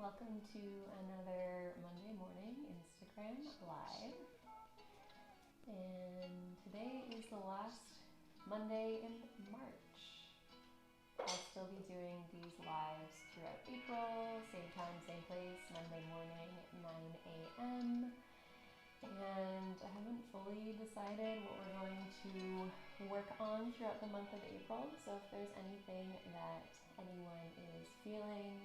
welcome to another Monday morning Instagram live. And today is the last Monday in March. I'll still be doing these lives throughout April, same time, same place, Monday morning at 9 a.m. And I haven't fully decided what we're going to work on throughout the month of April. So if there's anything that anyone is feeling,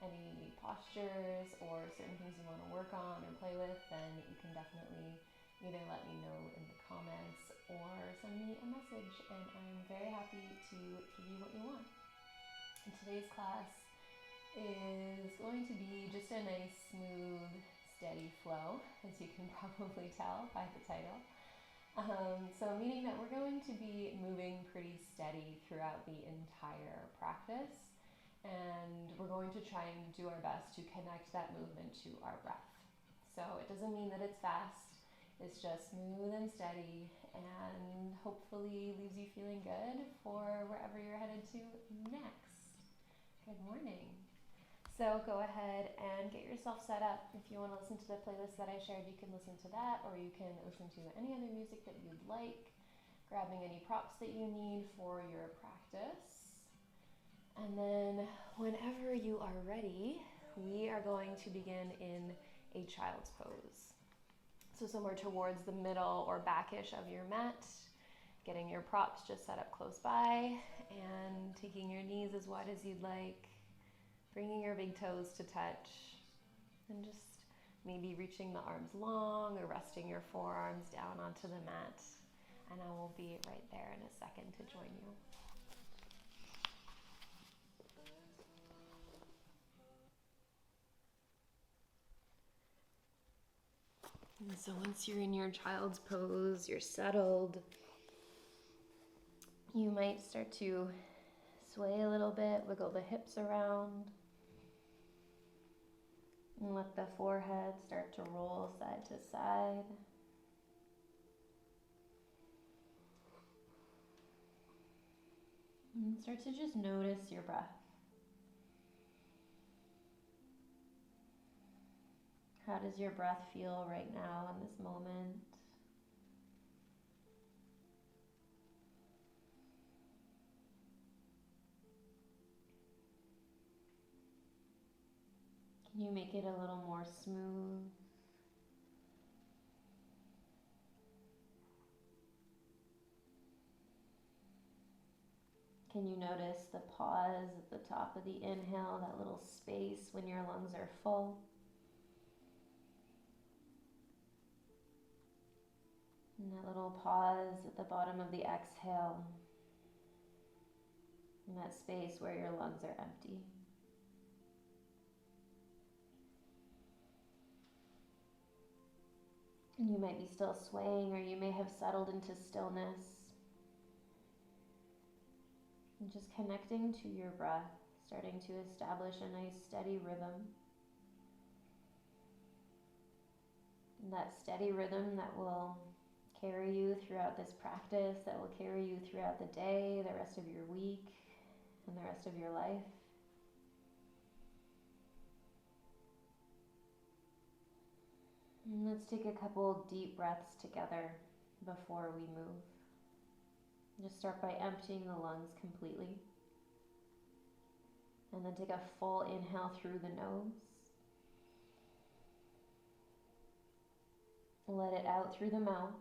any postures or certain things you want to work on or play with, then you can definitely either let me know in the comments or send me a message, and I'm very happy to give you what you want. And today's class is going to be just a nice, smooth, steady flow, as you can probably tell by the title. So meaning that we're going to be moving pretty steady throughout the entire practice, and we're going to try and do our best to connect that movement to our breath. So it doesn't mean that it's fast, it's just smooth and steady, and hopefully leaves you feeling good for wherever you're headed to next. Good morning. So go ahead and get yourself set up. If you want to listen to the playlist that I shared, you can listen to that, or you can listen to any other music that you'd like, grabbing any props that you need for your practice. And then whenever you are ready, we are going to begin in a child's pose. So somewhere towards the middle or backish of your mat, getting your props just set up close by, and taking your knees as wide as you'd like, bringing your big toes to touch, and just maybe reaching the arms long or resting your forearms down onto the mat. And I will be right there in a second to join you. And so once you're in your child's pose, you're settled, you might start to sway a little bit, wiggle the hips around, and let the forehead start to roll side to side. And start to just notice your breath. How does your breath feel right now in this moment? Can you make it a little more smooth? Can you notice the pause at the top of the inhale, that little space when your lungs are full? And that little pause at the bottom of the exhale, and that space where your lungs are empty. And you might be still swaying, or you may have settled into stillness. And just connecting to your breath, starting to establish a nice steady rhythm. And that steady rhythm that will carry you throughout this practice, that will carry you throughout the day, the rest of your week, and the rest of your life. And let's take a couple deep breaths together before we move. Just start by emptying the lungs completely. And then take a full inhale through the nose. Let it out through the mouth.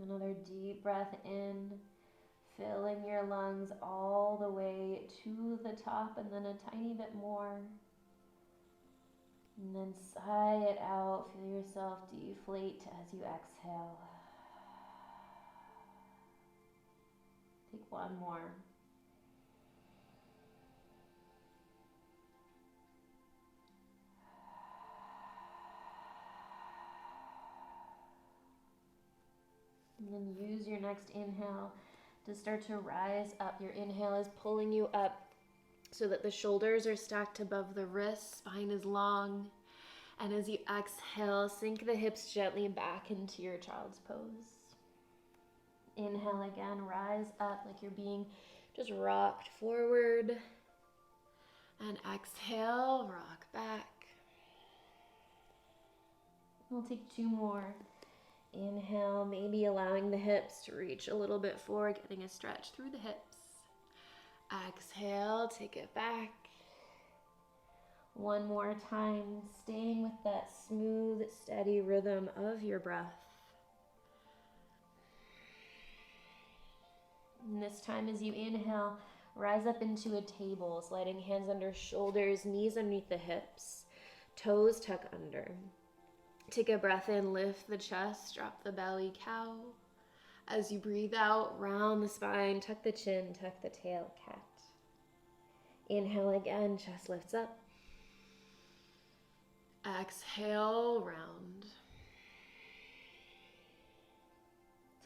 Another deep breath in, filling your lungs all the way to the top, and then a tiny bit more. And then sigh it out. Feel yourself deflate as you exhale. Take one more. And then use your next inhale to start to rise up. Your inhale is pulling you up so that the shoulders are stacked above the wrists, spine is long. And as you exhale, sink the hips gently back into your child's pose. Inhale again, rise up like you're being just rocked forward. And exhale, rock back. We'll take 2 more. Inhale, maybe allowing the hips to reach a little bit forward, getting a stretch through the hips. Exhale, take it back. 1 more time, staying with that smooth, steady rhythm of your breath. And this time as you inhale, rise up into a table, sliding hands under shoulders, knees underneath the hips, toes tuck under. Take a breath in, lift the chest, drop the belly, cow. As you breathe out, round the spine, tuck the chin, tuck the tail, cat. Inhale again, chest lifts up. Exhale, round.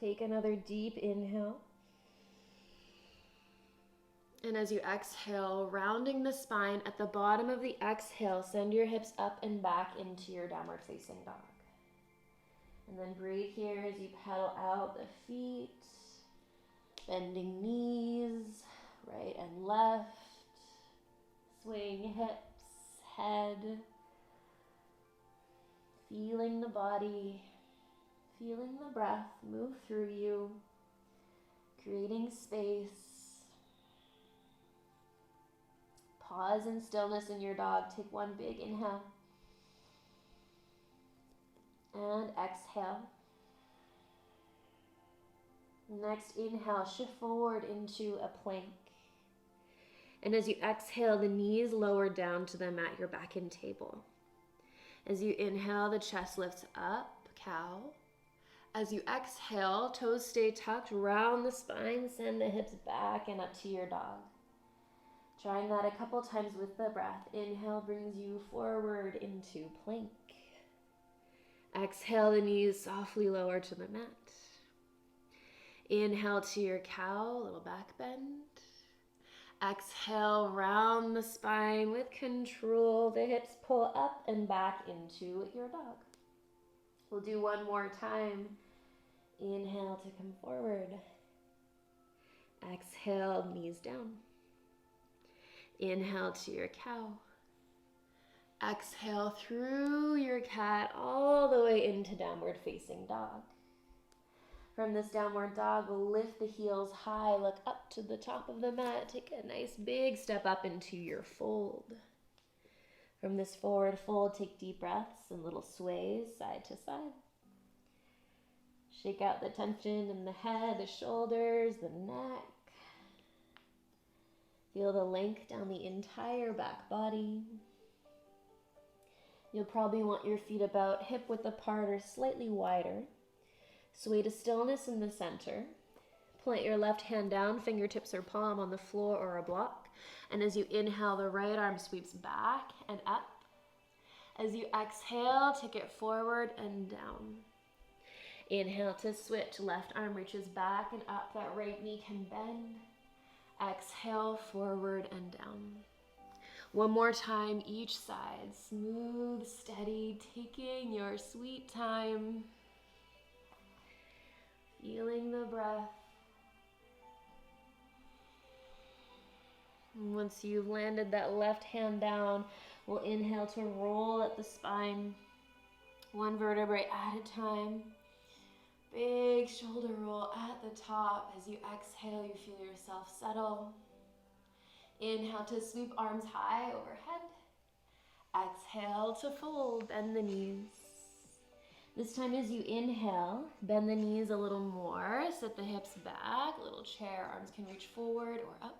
Take another deep inhale. And as you exhale, rounding the spine, at the bottom of the exhale, send your hips up and back into your downward facing dog. And then breathe here as you pedal out the feet, bending knees, right and left, swaying hips, head, feeling the body, feeling the breath move through you, creating space. Pause in stillness in your dog. Take 1 big inhale. And exhale. Next inhale, shift forward into a plank. And as you exhale, the knees lower down to the mat, your back in table. As you inhale, the chest lifts up, cow. As you exhale, toes stay tucked, round the spine, send the hips back and up to your dog. Trying that a couple times with the breath. Inhale brings you forward into plank. Exhale, the knees softly lower to the mat. Inhale to your cow, little back bend. Exhale, round the spine with control. The hips pull up and back into your dog. We'll do 1 more time. Inhale to come forward. Exhale, knees down. Inhale to your cow. Exhale through your cat all the way into downward facing dog. From this downward dog, we'll lift the heels high, look up to the top of the mat, take a nice big step up into your fold. From this forward fold, take deep breaths and little sways side to side. Shake out the tension in the head, the shoulders, the neck. Feel the length down the entire back body. You'll probably want your feet about hip width apart or slightly wider. Sway to stillness in the center. Plant your left hand down, fingertips or palm on the floor or a block. And as you inhale, the right arm sweeps back and up. As you exhale, take it forward and down. Inhale to switch. Left arm reaches back and up. That right knee can bend. Exhale, forward and down. 1 more time, each side. Smooth, steady, taking your sweet time. Feeling the breath. And once you've landed that left hand down, we'll inhale to roll at the spine. 1 vertebrae at a time. Big shoulder roll at the top. As you exhale, you feel yourself settle. Inhale to sweep arms high overhead. Exhale to fold, bend the knees. This time as you inhale, bend the knees a little more, sit the hips back, little chair, arms can reach forward or up.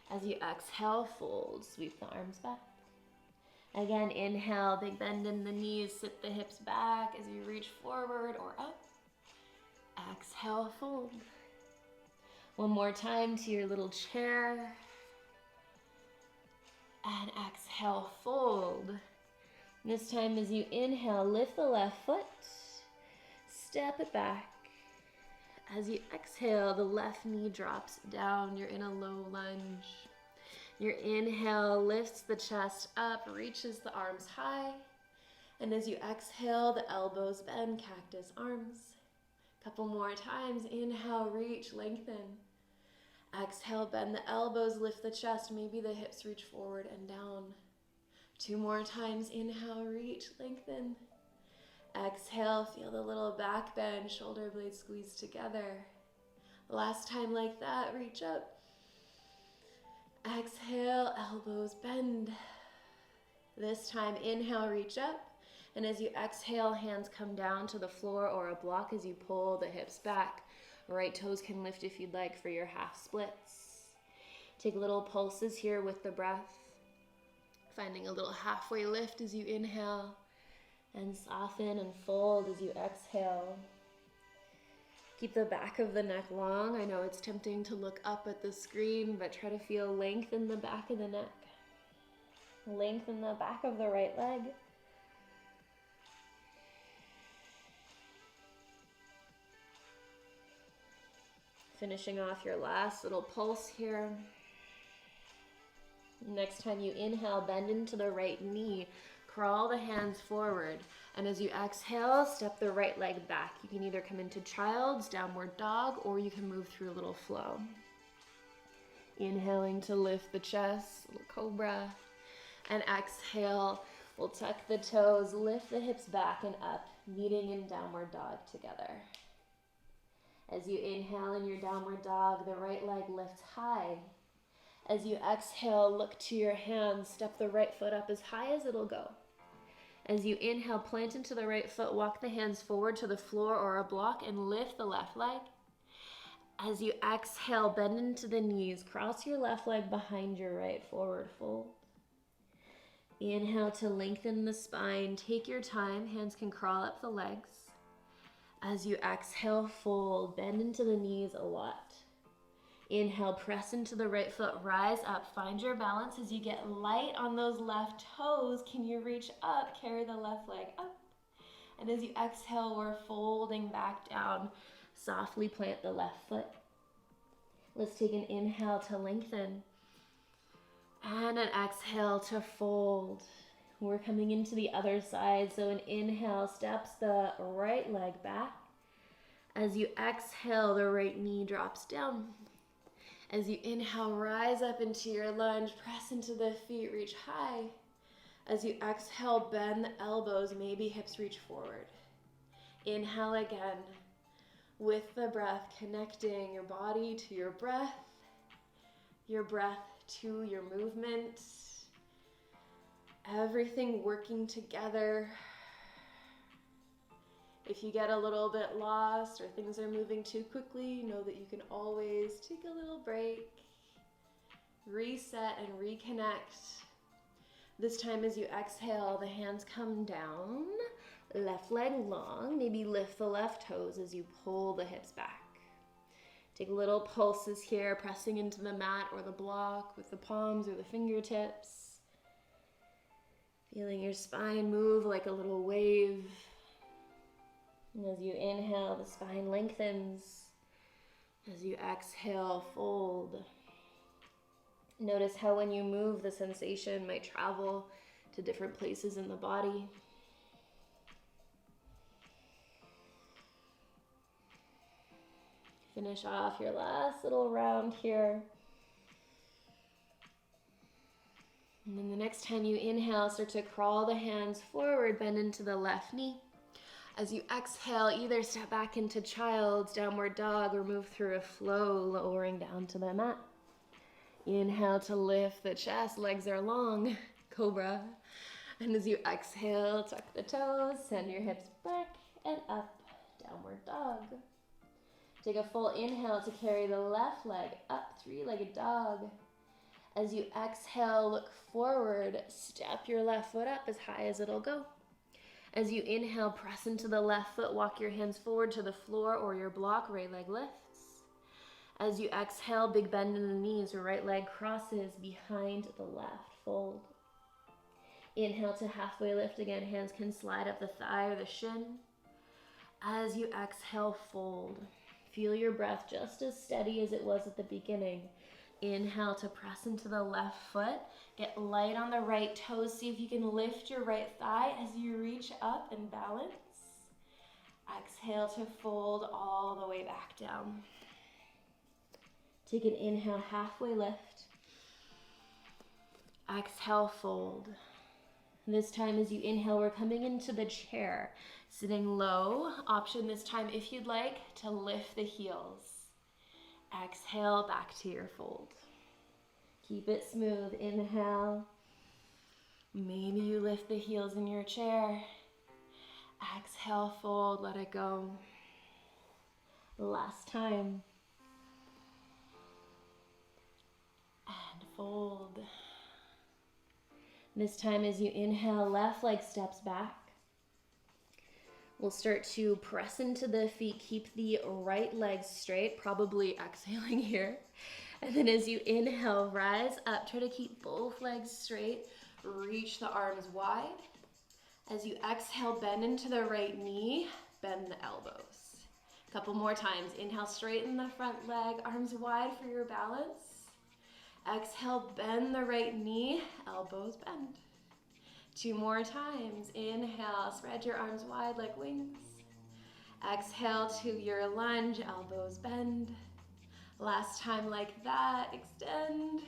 As you exhale, fold, sweep the arms back. Again, inhale, big bend in the knees, sit the hips back as you reach forward or up. Exhale, fold. 1 more time to your little chair. And exhale, fold. This time as you inhale, lift the left foot, step it back. As you exhale, the left knee drops down. You're in a low lunge. Your inhale lifts the chest up, reaches the arms high. And as you exhale, the elbows bend, cactus arms. Couple more times. Inhale, reach, lengthen. Exhale, bend the elbows, lift the chest. Maybe the hips reach forward and down. 2 more times. Inhale, reach, lengthen. Exhale, feel the little back bend, shoulder blades squeeze together. Last time like that, reach up. Exhale, elbows bend. This time, inhale, reach up. And as you exhale, hands come down to the floor or a block as you pull the hips back. Right toes can lift if you'd like for your half splits. Take little pulses here with the breath. Finding a little halfway lift as you inhale. And soften and fold as you exhale. Keep the back of the neck long. I know it's tempting to look up at the screen, but try to feel length in the back of the neck. Lengthen the back of the right leg. Finishing off your last little pulse here. Next time you inhale, bend into the right knee. Crawl the hands forward. And as you exhale, step the right leg back. You can either come into child's, downward dog, or you can move through a little flow. Inhaling to lift the chest, little cobra. And exhale, we'll tuck the toes, lift the hips back and up, meeting in downward dog together. As you inhale in your downward dog, the right leg lifts high. As you exhale, look to your hands, step the right foot up as high as it'll go. As you inhale, plant into the right foot, walk the hands forward to the floor or a block and lift the left leg. As you exhale, bend into the knees, cross your left leg behind your right, forward fold. Inhale to lengthen the spine, take your time, hands can crawl up the legs. As you exhale, fold, bend into the knees a lot. Inhale, press into the right foot, rise up, find your balance as you get light on those left toes. Can you reach up, carry the left leg up? And as you exhale, we're folding back down. Softly plant the left foot. Let's take an inhale to lengthen. And an exhale to fold. We're coming into the other side, so an inhale steps the right leg back. As you exhale, the right knee drops down. As you inhale, rise up into your lunge, press into the feet, reach high. As you exhale, bend the elbows, maybe hips reach forward. Inhale again. With the breath, connecting your body to your breath to your movement. Everything working together. If you get a little bit lost or things are moving too quickly, know that you can always take a little break, reset and reconnect. This time as you exhale, the hands come down, left leg long, maybe lift the left toes as you pull the hips back. Take little pulses here, pressing into the mat or the block with the palms or the fingertips. Feeling your spine move like a little wave. And as you inhale, the spine lengthens. As you exhale, fold. Notice how when you move, the sensation might travel to different places in the body. Finish off your last little round here. And then the next time you inhale, start to crawl the hands forward, bend into the left knee. As you exhale, either step back into child's, downward dog, or move through a flow, lowering down to the mat. Inhale to lift the chest, legs are long, cobra. And as you exhale, tuck the toes, send your hips back and up, downward dog. Take a full inhale to carry the left leg up, three-legged dog. As you exhale, look forward, step your left foot up as high as it'll go. As you inhale, press into the left foot, walk your hands forward to the floor or your block, right leg lifts. As you exhale, big bend in the knees, your right leg crosses behind the left, fold. Inhale to halfway lift again, hands can slide up the thigh or the shin. As you exhale, fold. Feel your breath just as steady as it was at the beginning. Inhale to press into the left foot. Get light on the right toes. See if you can lift your right thigh as you reach up and balance. Exhale to fold all the way back down. Take an inhale, halfway lift. Exhale, fold. This time as you inhale, we're coming into the chair, sitting low. Option this time, if you'd like, to lift the heels. Exhale, back to your fold. Keep it smooth. Inhale. Maybe you lift the heels in your chair. Exhale, fold, let it go. Last time. And fold. This time as you inhale, left leg steps back. We'll start to press into the feet. Keep the right leg straight, probably exhaling here. And then as you inhale, rise up. Try to keep both legs straight. Reach the arms wide. As you exhale, bend into the right knee, bend the elbows. A couple more times. Inhale, straighten the front leg, arms wide for your balance. Exhale, bend the right knee, elbows bend. 2 more times. Inhale, spread your arms wide like wings. Exhale to your lunge, elbows bend. Last time like that, extend.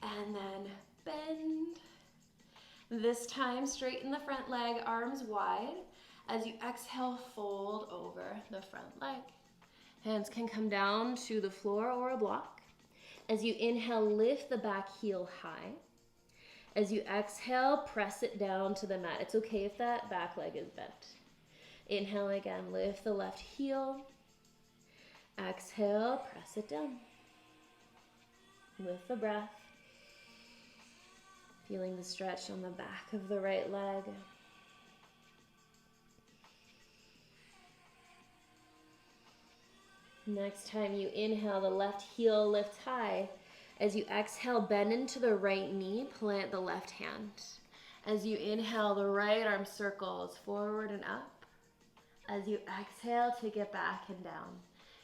And then bend. This time, straighten the front leg, arms wide. As you exhale, fold over the front leg. Hands can come down to the floor or a block. As you inhale, lift the back heel high. As you exhale, press it down to the mat. It's okay if that back leg is bent. Inhale again, lift the left heel. Exhale, press it down. With the breath. Feeling the stretch on the back of the right leg. Next time you inhale, the left heel lifts high. As you exhale, bend into the right knee, plant the left hand. As you inhale, the right arm circles forward and up. As you exhale, take it back and down.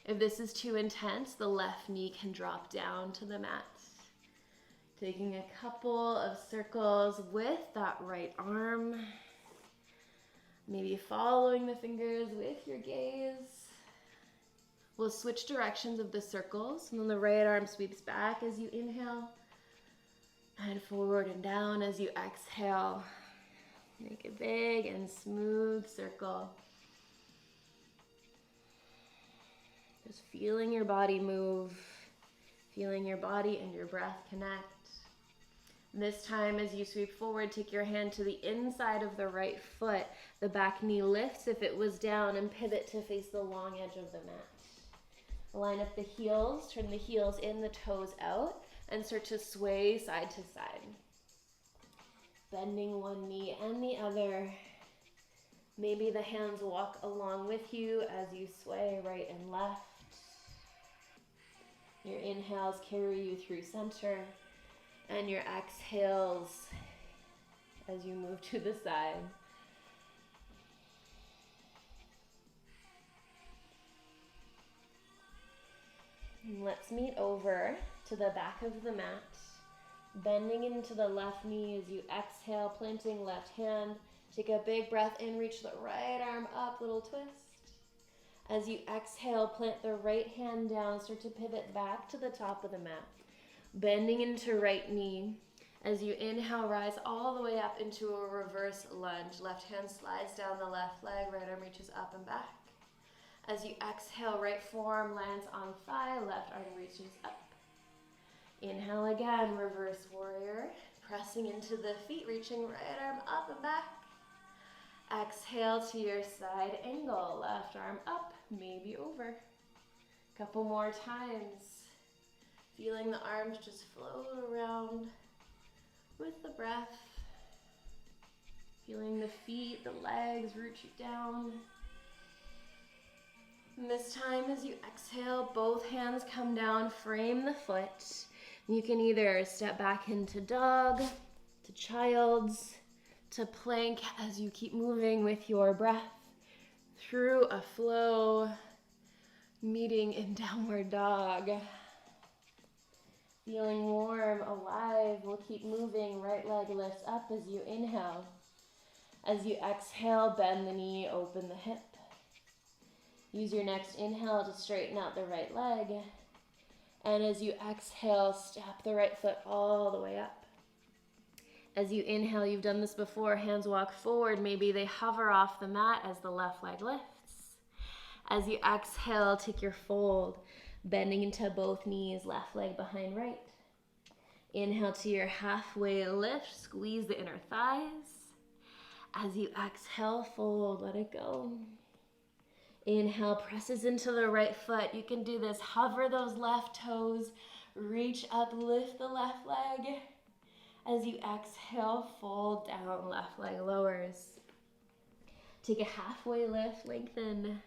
If this is too intense, the left knee can drop down to the mat. Taking a couple of circles with that right arm. Maybe following the fingers with your gaze. We'll switch directions of the circles, and then the right arm sweeps back as you inhale, and forward and down as you exhale. Make a big and smooth circle. Just feeling your body move, feeling your body and your breath connect. This time as you sweep forward, take your hand to the inside of the right foot. The back knee lifts if it was down, and pivot to face the long edge of the mat. Line up the heels, turn the heels in, the toes out, and start to sway side to side. Bending one knee and the other. Maybe the hands walk along with you as you sway right and left. Your inhales carry you through center, and your exhales as you move to the side. Let's meet over to the back of the mat, bending into the left knee as you exhale, planting left hand. Take a big breath in, reach the right arm up, little twist. As you exhale, plant the right hand down, start to pivot back to the top of the mat, bending into right knee. As you inhale, rise all the way up into a reverse lunge. Left hand slides down the left leg, right arm reaches up and back. As you exhale, right forearm lands on thigh, left arm reaches up. Inhale again, reverse warrior. Pressing into the feet, reaching right arm up and back. Exhale to your side angle, left arm up, maybe over. Couple more times. Feeling the arms just float around with the breath. Feeling the feet, the legs root you down. And this time as you exhale, both hands come down, frame the foot. You can either step back into dog, to child's, to plank as you keep moving with your breath through a flow, meeting in downward dog. Feeling warm, alive, we'll keep moving. Right leg lifts up as you inhale. As you exhale, bend the knee, open the hip. Use your next inhale to straighten out the right leg. And as you exhale, step the right foot all the way up. As you inhale, you've done this before, hands walk forward. Maybe they hover off the mat as the left leg lifts. As you exhale, take your fold, bending into both knees, left leg behind right. Inhale to your halfway lift, squeeze the inner thighs. As you exhale, fold, let it go. Inhale, presses into the right foot. You can do this. Hover those left toes. Reach up, lift the left leg. As you exhale, fold down, left leg lowers. Take a halfway lift, lengthen.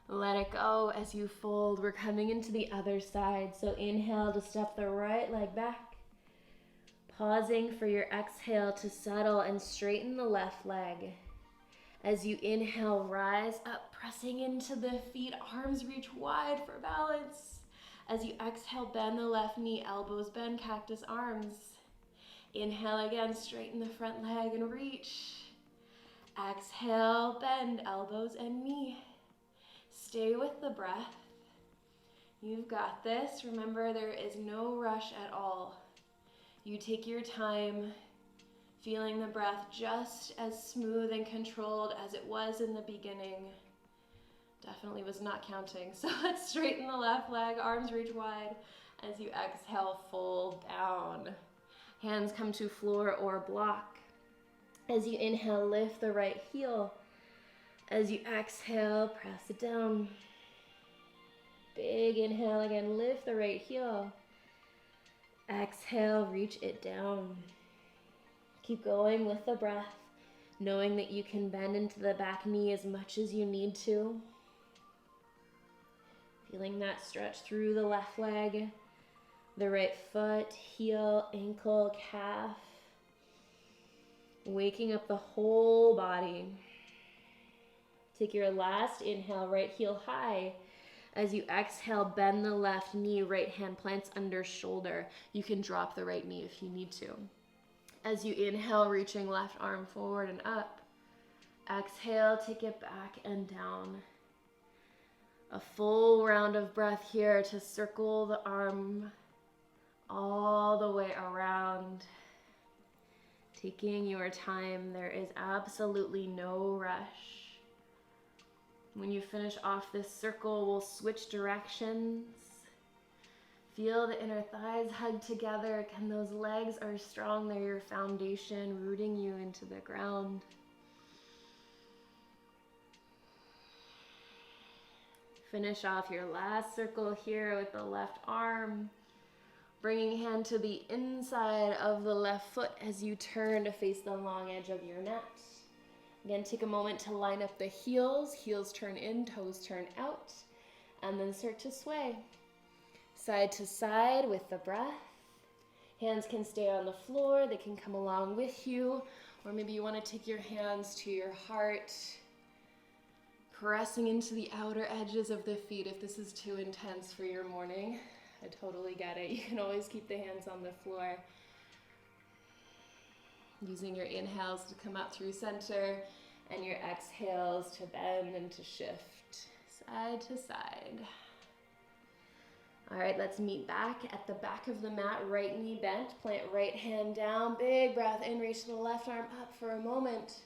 Let it go as you fold. We're coming into the other side. So inhale to step the right leg back. Pausing for your exhale to settle and straighten the left leg. As you inhale, rise up, pressing into the feet, arms reach wide for balance. As you exhale, bend the left knee, elbows bend, cactus arms. Inhale again, straighten the front leg and reach. Exhale, bend elbows and knee. Stay with the breath. You've got this. Remember, there is no rush at all. You take your time, feeling the breath just as smooth and controlled as it was in the beginning. Definitely was not counting. So let's straighten the left leg, arms reach wide. As you exhale, fold down. Hands come to floor or block. As you inhale, lift the right heel. As you exhale, press it down. Big inhale again, lift the right heel. Exhale, reach it down. Keep going with the breath, knowing that you can bend into the back knee as much as you need to. Feeling that stretch through the left leg, the right foot, heel, ankle, calf. Waking up the whole body. Take your last inhale, right heel high. As you exhale, bend the left knee, right hand plants under shoulder. You can drop the right knee if you need to. As you inhale, reaching left arm forward and up. Exhale, take it back and down. A full round of breath here to circle the arm all the way around. Taking your time, there is absolutely no rush. When you finish off this circle, we'll switch directions. Feel the inner thighs hug together. Again, those legs are strong. They're your foundation, rooting you into the ground. Finish off your last circle here with the left arm. Bringing hand to the inside of the left foot as you turn to face the long edge of your mat. Again, take a moment to line up the heels. Heels turn in, toes turn out, and then start to sway. Side to side with the breath. Hands can stay on the floor. They can come along with you, or maybe you want to take your hands to your heart, pressing into the outer edges of the feet if this is too intense for your morning. I totally get it. You can always keep the hands on the floor. Using your inhales to come up through center and your exhales to bend and to shift side to side. All right, let's meet back at the back of the mat, right knee bent, plant right hand down, big breath in, reach the left arm up for a moment.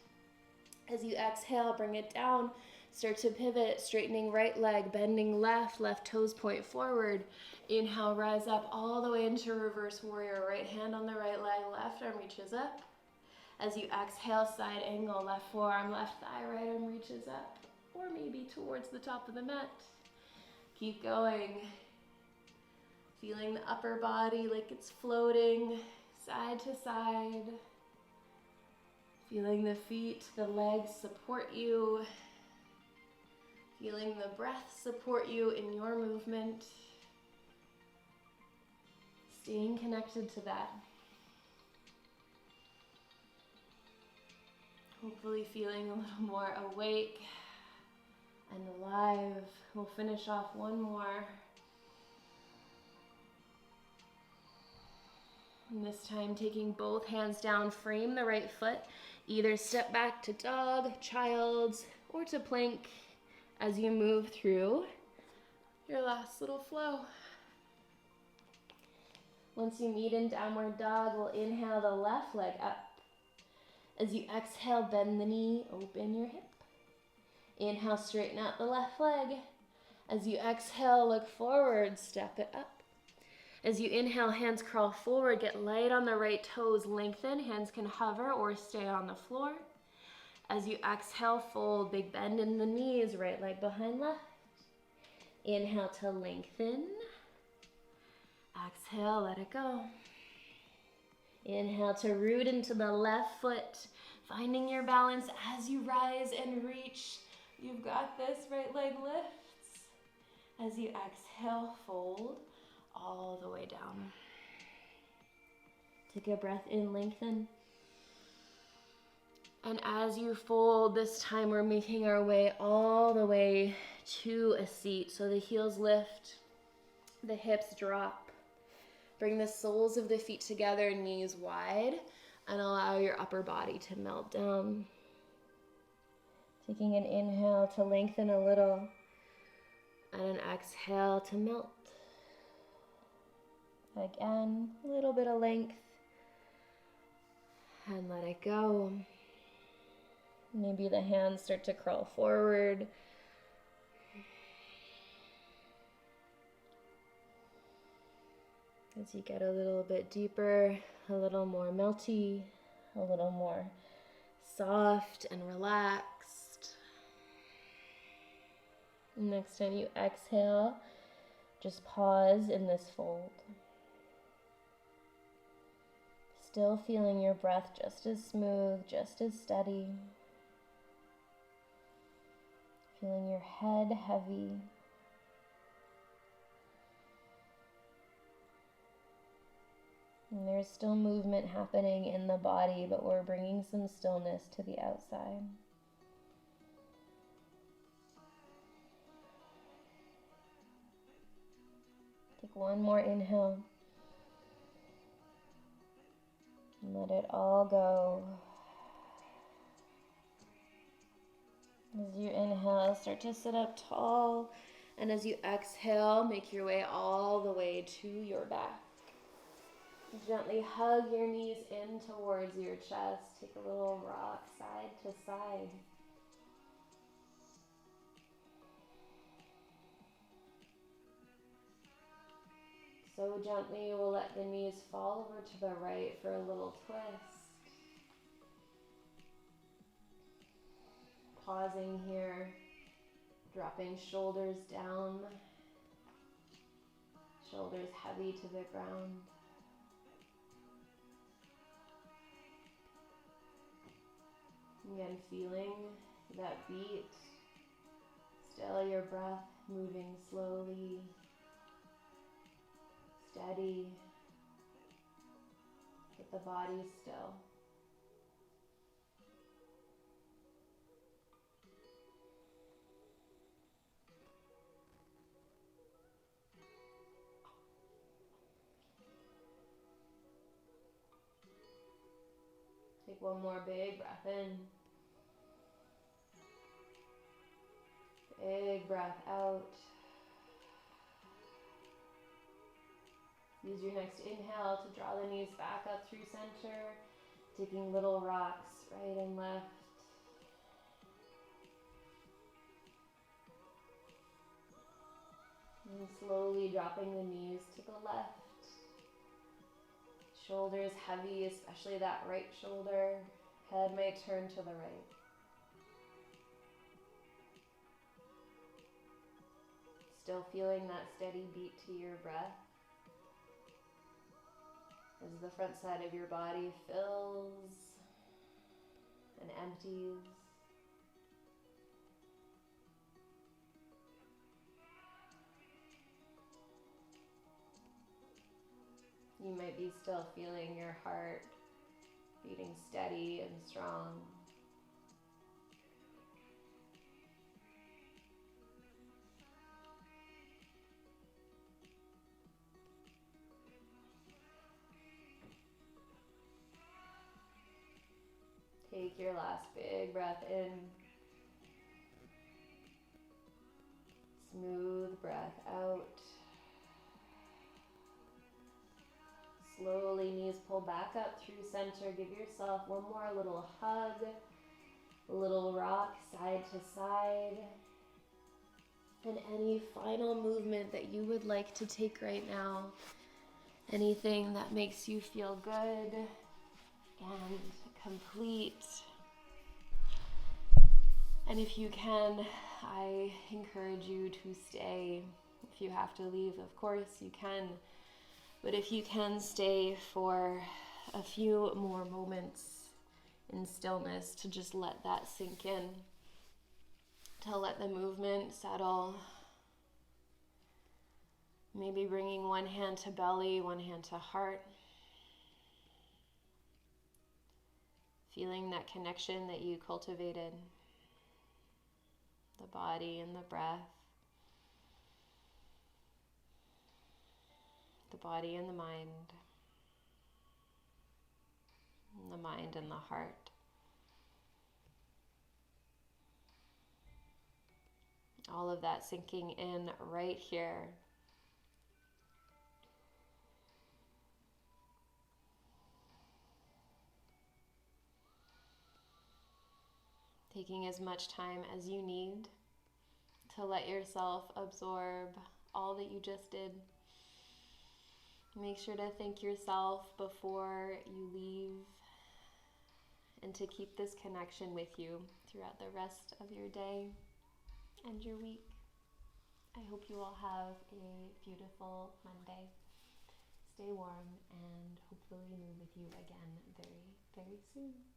As you exhale, bring it down, start to pivot, straightening right leg, bending left, left toes point forward. Inhale, rise up all the way into reverse warrior, right hand on the right leg, left arm reaches up. As you exhale, side angle, left forearm, left thigh, right arm reaches up, or maybe towards the top of the mat. Keep going. Feeling the upper body like it's floating side to side. Feeling the feet, the legs support you. Feeling the breath support you in your movement. Staying connected to that. Hopefully feeling a little more awake and alive. We'll finish off one more. And this time taking both hands down, frame the right foot. Either step back to dog, child's, or to plank as you move through your last little flow. Once you meet in downward dog, we'll inhale the left leg up. As you exhale, bend the knee, open your hip. Inhale, straighten out the left leg. As you exhale, look forward, step it up. As you inhale, hands crawl forward, get light on the right toes, lengthen. Hands can hover or stay on the floor. As you exhale, fold, big bend in the knees, right leg behind left. Inhale to lengthen. Exhale, let it go. Inhale to root into the left foot, finding your balance as you rise and reach. You've got this, right leg lifts. As you exhale, fold all the way down. Take a breath in, lengthen. And as you fold, this time we're making our way all the way to a seat. So the heels lift, the hips drop. Bring the soles of the feet together, knees wide, and allow your upper body to melt down. Taking an inhale to lengthen a little, and an exhale to melt. Again, a little bit of length, and let it go. Maybe the hands start to crawl forward. As you get a little bit deeper, a little more melty, a little more soft and relaxed. Next time you exhale, just pause in this fold. Still feeling your breath just as smooth, just as steady. Feeling your head heavy. And there's still movement happening in the body, but we're bringing some stillness to the outside. Take one more inhale. And let it all go. As you inhale, start to sit up tall. And as you exhale, make your way all the way to your back. Gently hug your knees in towards your chest. Take a little rock side to side. So gently we'll let the knees fall over to the right for a little twist. Pausing here, dropping shoulders down, shoulders heavy to the ground. Again, feeling that beat, still your breath moving slowly, steady, but the body still. Take one more big breath in. Big breath out. Use your next inhale to draw the knees back up through center, taking little rocks right and left. And slowly dropping the knees to the left. Shoulders heavy, especially that right shoulder. Head may turn to the right. Still feeling that steady beat to your breath as the front side of your body fills and empties. You might be still feeling your heart beating steady and strong. Take your last big breath in. Smooth breath out. is pull back up through center. Give yourself one more little hug, a little rock side to side. And any final movement that you would like to take right now, anything that makes you feel good and complete. And if you can, I encourage you to stay. If you have to leave, of course you can. But if you can stay for a few more moments in stillness to just let that sink in, to let the movement settle. Maybe bringing one hand to belly, one hand to heart. Feeling that connection that you cultivated. The body and the breath. The body and the mind. And the mind and the heart. All of that sinking in right here. Taking as much time as you need to let yourself absorb all that you just did. Make sure to thank yourself before you leave and to keep this connection with you throughout the rest of your day and your week. I hope you all have a beautiful Monday. Stay warm and hopefully move with you again very, very soon.